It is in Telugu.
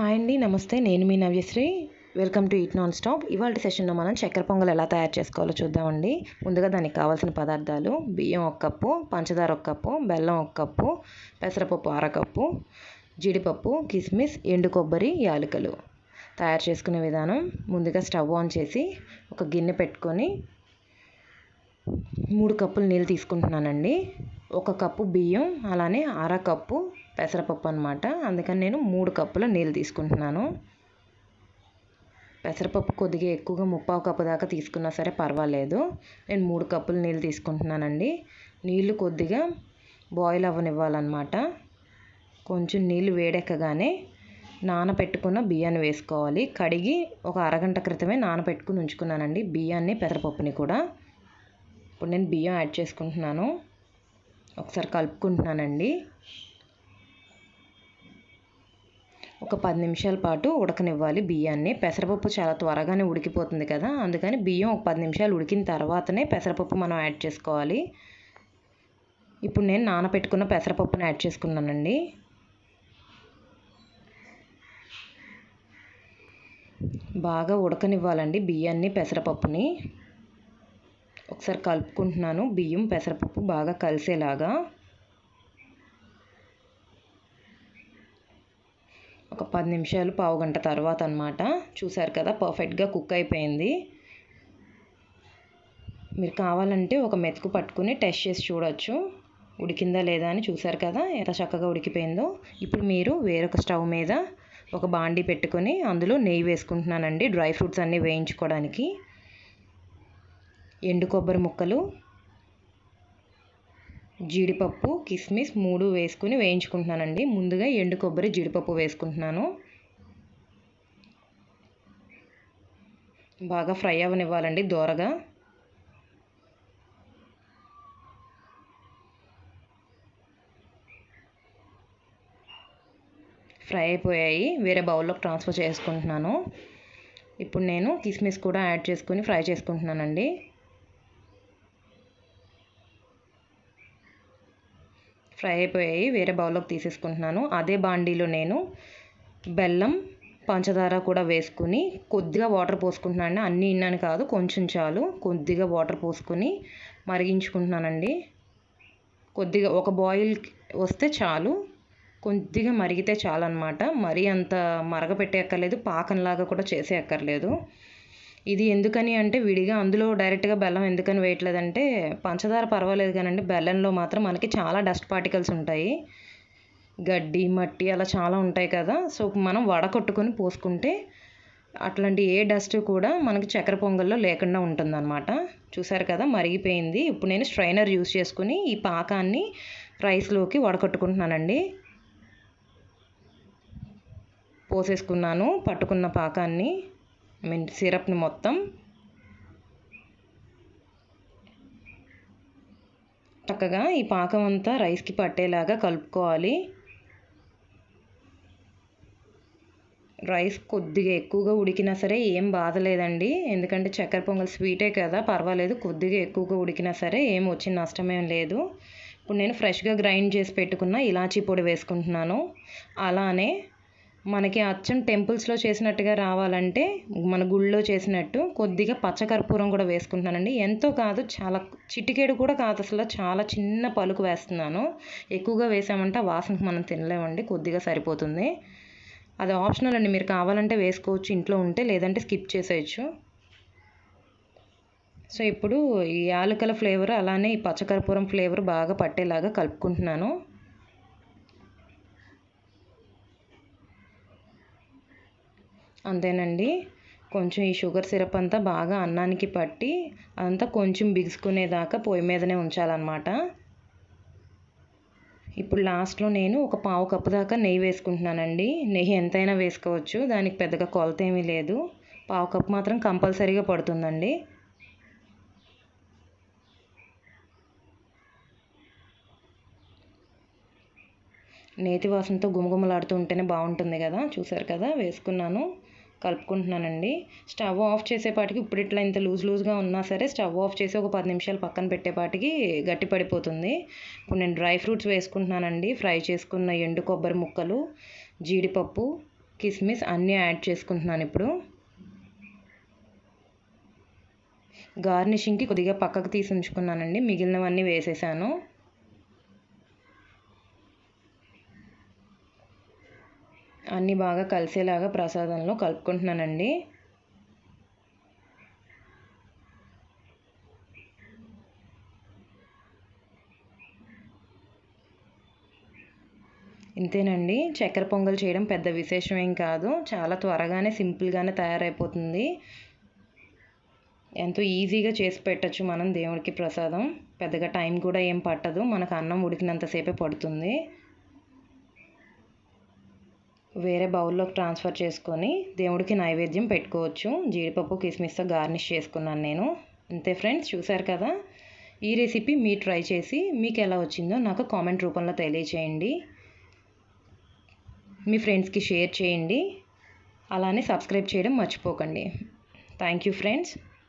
హాయ్ అండి, నమస్తే. నేను మీ Navyasri. Welcome to eat non stop. ఇవాళ సెషన్లో మనం చక్కెర పొంగల్ ఎలా తయారు చేసుకోవాలో చూద్దామండి. ముందుగా దానికి కావాల్సిన పదార్థాలు: బియ్యం 1 కప్పు, పంచదార 1 కప్పు, బెల్లం 1 కప్పు, పెసరపప్పు 1/2 కప్పు, జీడిపప్పు, కిస్మిస్, ఎండు కొబ్బరి, యాలకులు. తయారు చేసుకునే విధానం: ముందుగా స్టవ్ ఆన్ చేసి ఒక గిన్నె పెట్టుకొని 3 కప్పులు నీళ్ళు తీసుకుంటున్నానండి. 1 కప్పు బియ్యం, అలానే 1/2 కప్పు పెసరపప్పు అనమాట. అందుకని నేను 3 కప్పుల నీళ్ళు తీసుకుంటున్నాను. పెసరపప్పు కొద్దిగా ఎక్కువగా 3/4 కప్పు దాకా తీసుకున్నా సరే పర్వాలేదు. నేను 3 కప్పుల నీళ్ళు తీసుకుంటున్నానండి. నీళ్ళు కొద్దిగా బాయిల్ అవ్వనివ్వాలన్నమాట. కొంచెం నీళ్ళు వేడెక్కగానే నానబెట్టుకున్న బియ్యాన్ని వేసుకోవాలి. కడిగి ఒక అరగంట క్రితమే నానబెట్టుకుని ఉంచుకున్నానండి బియ్యాన్ని, పెసరపప్పుని కూడా. ఇప్పుడు నేను బియ్యం యాడ్ చేసుకుంటున్నాను. ఒకసారి కలుపుకుంటున్నానండి. ఒక 10 నిమిషాల పాటు ఉడకనివ్వాలి బియ్యాన్ని. పెసరపప్పు చాలా త్వరగానే ఉడికిపోతుంది కదా, అందుకని బియ్యం ఒక 10 నిమిషాలు ఉడికిన తర్వాతనే పెసరపప్పు మనం యాడ్ చేసుకోవాలి. ఇప్పుడు నేను నానబెట్టుకున్న పెసరపప్పుని యాడ్ చేసుకున్నానండి. బాగా ఉడకనివ్వాలండి బియ్యాన్ని, పెసరపప్పుని. ఒకసారి కలుపుకుంటున్నాను బియ్యం, పెసరపప్పు బాగా కలిసేలాగా. ఒక 10 నిమిషాలు, పావుగంట తర్వాత అన్నమాట. చూసారు కదా, పర్ఫెక్ట్గా కుక్ అయిపోయింది. మీరు కావాలంటే ఒక మెతుకు పట్టుకుని టెస్ట్ చేసి చూడొచ్చు ఉడికిందా లేదా అని. చూసారు కదా ఎంత చక్కగా ఉడికిపోయిందో. ఇప్పుడు మీరు వేరొక స్టవ్ మీద ఒక బాండీ పెట్టుకొని అందులో నెయ్యి వేసుకుంటున్నానండి, డ్రై ఫ్రూట్స్ అన్నీ వేయించుకోవడానికి. ఎండు కొబ్బరి ముక్కలు, జీడిపప్పు, కిస్మిస్ 3 వేసుకుని వేయించుకుంటున్నానండి. ముందుగా ఎండు కొబ్బరి, జీడిపప్పు వేసుకుంటున్నాను. బాగా ఫ్రై అవ్వనివ్వాలండి దోరగా. ఫ్రై అయిపోయాయి, వేరే బౌల్లోకి ట్రాన్స్ఫర్ చేసుకుంటున్నాను. ఇప్పుడు నేను కిస్మిస్ కూడా యాడ్ చేసుకుని ఫ్రై చేసుకుంటున్నానండి. ఫ్రై అయిపోయాయి, వేరే బౌల్లోకి తీసేసుకుంటున్నాను. అదే బాండీలో నేను బెల్లం, పంచదార కూడా వేసుకుని కొద్దిగా వాటర్ పోసుకుంటున్నాను. అన్నీ ఇన్నాను కాదు, కొంచెం చాలు. కొద్దిగా వాటర్ పోసుకొని మరిగించుకుంటున్నానండి. కొద్దిగా ఒక బాయిల్ వస్తే చాలు, కొద్దిగా మరిగితే చాలు అన్నమాట. మరీ అంత మరగపెట్టేయక్కర్లేదు, పాకంలాగా కూడా చేసే అక్కర్లేదు. ఇది ఎందుకని అంటే విడిగా అందులో డైరెక్ట్గా బెల్లం ఎందుకని వేయట్లేదంటే, పంచదార పర్వాలేదు కానండి, బెల్లంలో మాత్రం మనకి చాలా డస్ట్ పార్టికల్స్ ఉంటాయి. గడ్డి, మట్టి అలా చాలా ఉంటాయి కదా. సో మనం వడకట్టుకొని పోసుకుంటే అట్లాంటి ఏ డస్ట్ కూడా మనకి చక్కెర పొంగల్లో లేకుండా ఉంటుందన్నమాట. చూసారు కదా, మరిగిపోయింది. ఇప్పుడు నేను స్ట్రైనర్ యూస్ చేసుకుని ఈ పాకాన్ని రైస్లోకి వడకట్టుకుంటున్నానండి. పోసేసుకున్నాను పట్టుకున్న పాకాన్ని, సిరప్ని మొత్తం. చక్కగా ఈ పాకం అంతా రైస్కి పట్టేలాగా కలుపుకోవాలి. రైస్ కొద్దిగా ఎక్కువగా ఉడికినా సరే ఏం బాధ లేదండి, ఎందుకంటే చక్కెర పొంగల్ స్వీటే కదా, పర్వాలేదు. కొద్దిగా ఎక్కువగా ఉడికినా సరే ఏం వచ్చిన నష్టమేం లేదు. ఇప్పుడు నేను ఫ్రెష్గా గ్రైండ్ చేసి పెట్టుకున్న ఇలాచీ పొడి వేసుకుంటున్నాను. అలానే మనకి అచ్చం టెంపుల్స్లో చేసినట్టుగా రావాలంటే, మన గుళ్ళో చేసినట్టు కొద్దిగా పచ్చకర్పూరం కూడా వేసుకుంటున్నానండి. ఎంతో కాదు, చాలా చిటికెడు కూడా కాదు, అసలు చాలా చిన్న పలుకు వేస్తున్నాను. ఎక్కువగా వేసామంటే వాసనకు మనం తినలేమండి, కొద్దిగా సరిపోతుంది. అది ఆప్షనల్ అండి, మీరు కావాలంటే వేసుకోవచ్చు ఇంట్లో ఉంటే, లేదంటే స్కిప్ చేసేయచ్చు. సో ఇప్పుడు ఈ యాలకుల ఫ్లేవర్ అలానే ఈ పచ్చకర్పూరం ఫ్లేవర్ బాగా పట్టేలాగా కలుపుకుంటున్నాను. అంతేనండి. కొంచెం ఈ షుగర్ సిరప్ అంతా బాగా అన్నానికి పట్టి అదంతా కొంచెం బిగుసుకునేదాకా పొయ్యి మీదనే ఉంచాలన్నమాట. ఇప్పుడు లాస్ట్లో నేను ఒక 1/4 కప్పు దాకా నెయ్యి వేసుకుంటున్నానండి. నెయ్యి ఎంతైనా వేసుకోవచ్చు, దానికి పెద్దగా కొలత ఏమీ లేదు. 1/4 కప్పు మాత్రం కంపల్సరీగా పడుతుందండి. నేతి వాసనతో గుమగుమలాడుతూ ఉంటేనే బాగుంటుంది కదా. చూసారు కదా, వేసుకున్నాను, కలుపుకుంటున్నానండి. స్టవ్ ఆఫ్ చేసేపాటికి ఇప్పుడు ఇట్లా ఇంత లూజ్గా ఉన్నా సరే స్టవ్ ఆఫ్ చేసి ఒక 10 నిమిషాలు పక్కన పెట్టేపాటికి గట్టి పడిపోతుంది. ఇప్పుడు నేను డ్రై ఫ్రూట్స్ వేసుకుంటున్నానండి. ఫ్రై చేసుకున్న ఎండు కొబ్బరి ముక్కలు, జీడిపప్పు, కిస్మిస్ అన్నీ యాడ్ చేసుకుంటున్నాను ఇప్పుడు. గార్నిషింగ్కి కొద్దిగా పక్కకు తీసి ఉంచుకున్నానండి, మిగిలినవన్నీ వేసేసాను. అన్నీ బాగా కలిసేలాగా ప్రసాదంలో కలుపుకుంటున్నానండి. ఇంతేనండి, చక్కెర పొంగల్ చేయడం పెద్ద విశేషం ఏం కాదు. చాలా త్వరగానే సింపుల్గానే తయారైపోతుంది. ఎంతో ఈజీగా చేసి పెట్టచ్చు మనం దేవుడికి ప్రసాదం. పెద్దగా టైం కూడా ఏం పట్టదు, మనకు అన్నం ఉడికినంతసేపే పడుతుంది. వేరే బౌల్లోకి ట్రాన్స్ఫర్ చేసుకొని దేవుడికి నైవేద్యం పెట్టుకోవచ్చు. జీడిపప్పు కిస్మిస్తో గార్నిష్ చేసుకున్నాను నేను. అంతే ఫ్రెండ్స్, చూసారు కదా. ఈ రెసిపీ మీరు ట్రై చేసి మీకు ఎలా వచ్చిందో నాకు కామెంట్ రూపంలో తెలియచేయండి. మీ ఫ్రెండ్స్కి షేర్ చేయండి. అలానే సబ్స్క్రైబ్ చేయడం మర్చిపోకండి. Thank you friends.